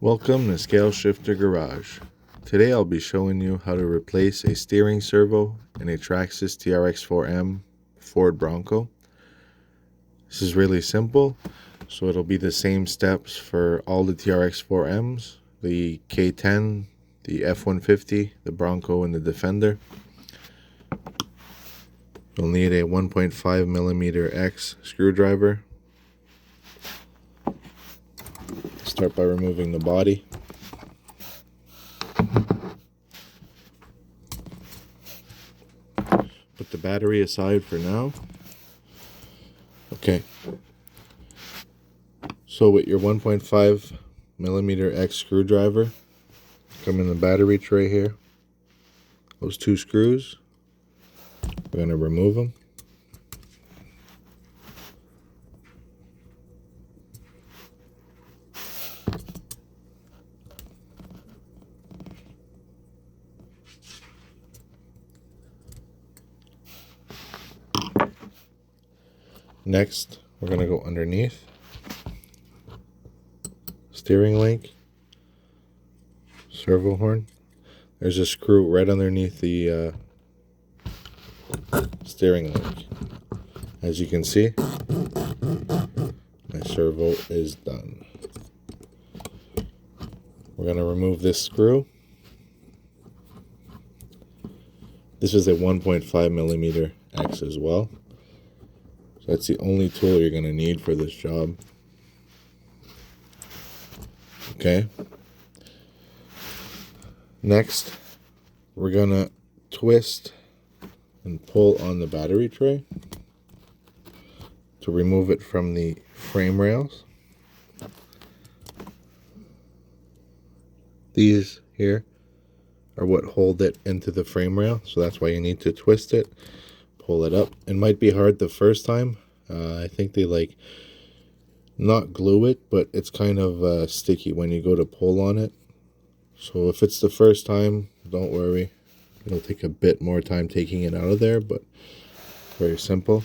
Welcome to Scale Shifter Garage. Today I'll be showing you how to replace a steering servo in a TRAXXAS TRX4M Ford Bronco. This is really simple, so it'll be the same steps for all the TRX4Ms, the K10, the F-150, the Bronco, and the Defender. You'll need a 1.5mm X screwdriver. Start by removing the body. Put the battery aside for now. Okay. So with your 1.5mm X screwdriver, come in the battery tray here. Those two screws, we're going to remove them. Next, we're going to go underneath. Steering link, servo horn. There's a screw right underneath the steering link. As you can see, my servo is done. We're going to remove this screw. This is a 1.5mm X as well. So that's the only tool you're going to need for this job. Okay. Next, we're going to twist and pull on the battery tray to remove it from the frame rails. These here are what hold it into the frame rail, so that's why you need to twist it, pull it up. It might be hard the first time. I think they not glue it, but it's kind of sticky when you go to pull on it. So if it's the first time, don't worry. It'll take a bit more time taking it out of there, but very simple.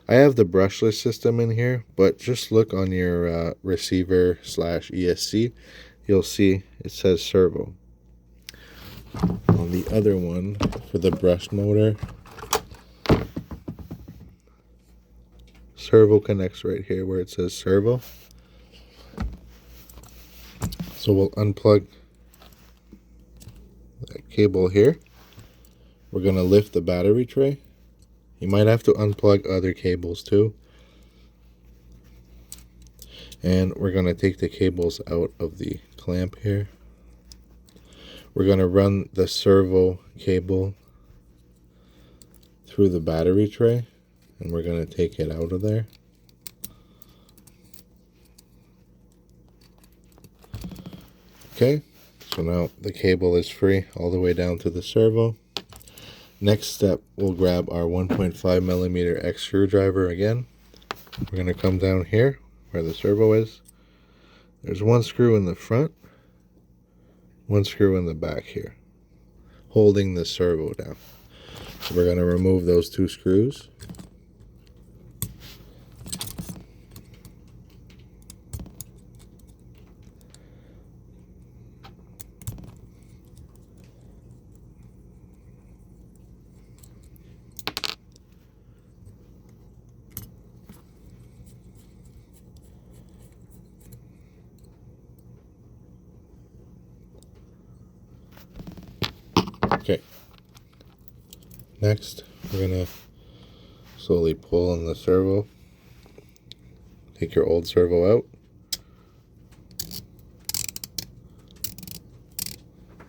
I have the brushless system in here, but just look on your receiver/ESC. You'll see it says servo. On the other one, for the brush motor, servo connects right here where it says servo. So we'll unplug that cable here. We're going to lift the battery tray. You might have to unplug other cables too. And we're going to take the cables out of the clamp here. We're going to run the servo cable through the battery tray, and we're going to take it out of there. Okay, so now the cable is free all the way down to the servo. Next step, we'll grab our 1.5mm X screwdriver again. We're going to come down here where the servo is. There's one screw in the front, one screw in the back here, holding the servo down. So we're going to remove those two screws. Okay. Next, we're going to slowly pull on the servo. Take your old servo out.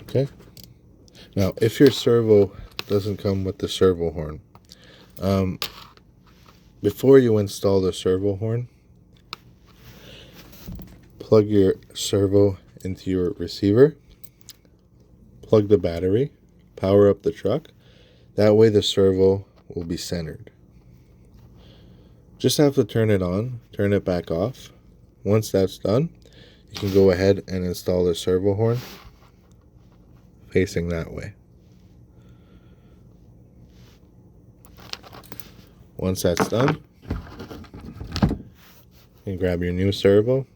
Okay. Now, if your servo doesn't come with the servo horn, before you install the servo horn, plug your servo into your receiver, plug the battery, power up the truck. That way the servo will be centered. Just have to turn it on, turn it back off. Once that's done, you can go ahead and install the servo horn facing that way. Once that's done, you can grab your new servo,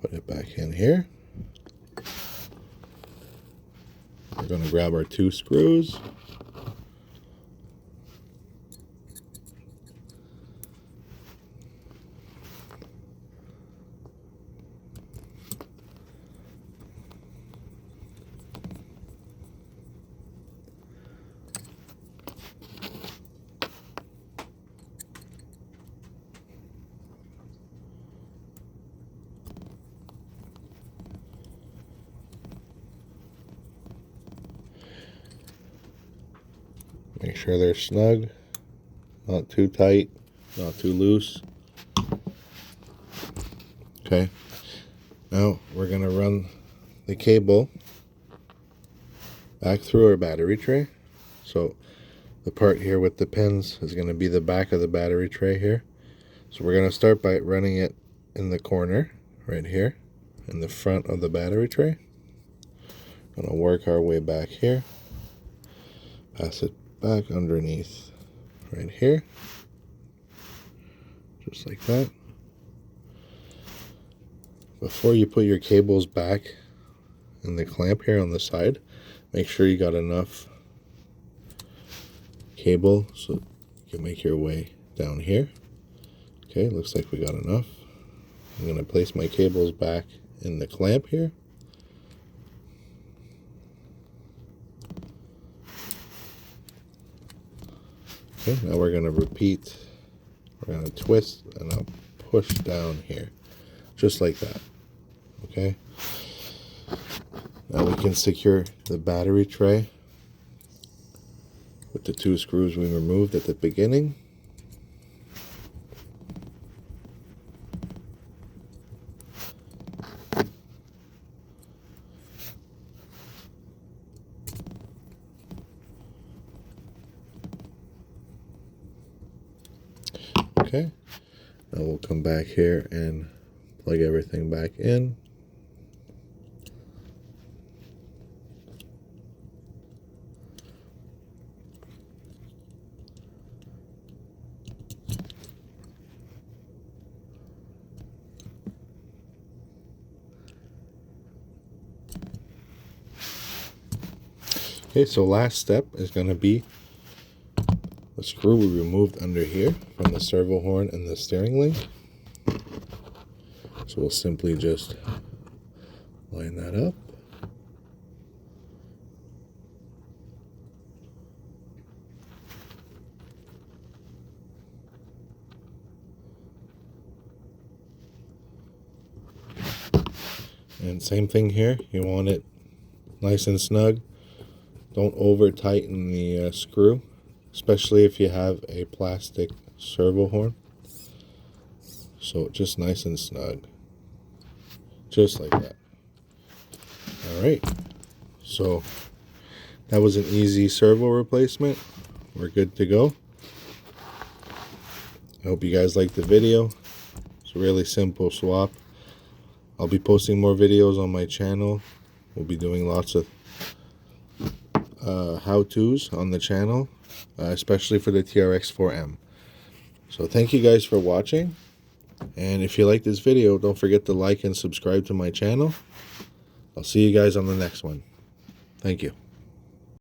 Put it back in here. We're going to grab our 2 screws. Make sure they're snug, not too tight, not too loose. Okay, now we're going to run the cable back through our battery tray. So the part here with the pins is going to be the back of the battery tray here. So we're going to start by running it in the corner right here in the front of the battery tray. Going to work our way back here, pass it back underneath right here, just like that. Before you put your cables back in the clamp here on the side, make sure you got enough cable so you can make your way down here. Okay, looks like we got enough. I'm going to place my cables back in the clamp here. Okay, now we're going to repeat. We're going to twist and I'll push down here, just like that. Okay. Now we can secure the battery tray with the 2 screws we removed at the beginning. Okay, now we'll come back here and plug everything back in. Okay, so last step is going to be the screw we removed under here from the servo horn and the steering link. So we'll simply just line that up. And same thing here, you want it nice and snug. Don't over tighten the screw, especially if you have a plastic servo horn. So just nice and snug, just like that. All right, so that was an easy servo replacement. We're good to go. I hope you guys liked the video. It's a really simple swap. I'll be posting more videos on my channel. We'll be doing lots of how-tos on the channel, especially for the TRX4M. So thank you guys for watching. And if you like this video, don't forget to like and subscribe to my channel. I'll see you guys on the next one. Thank you.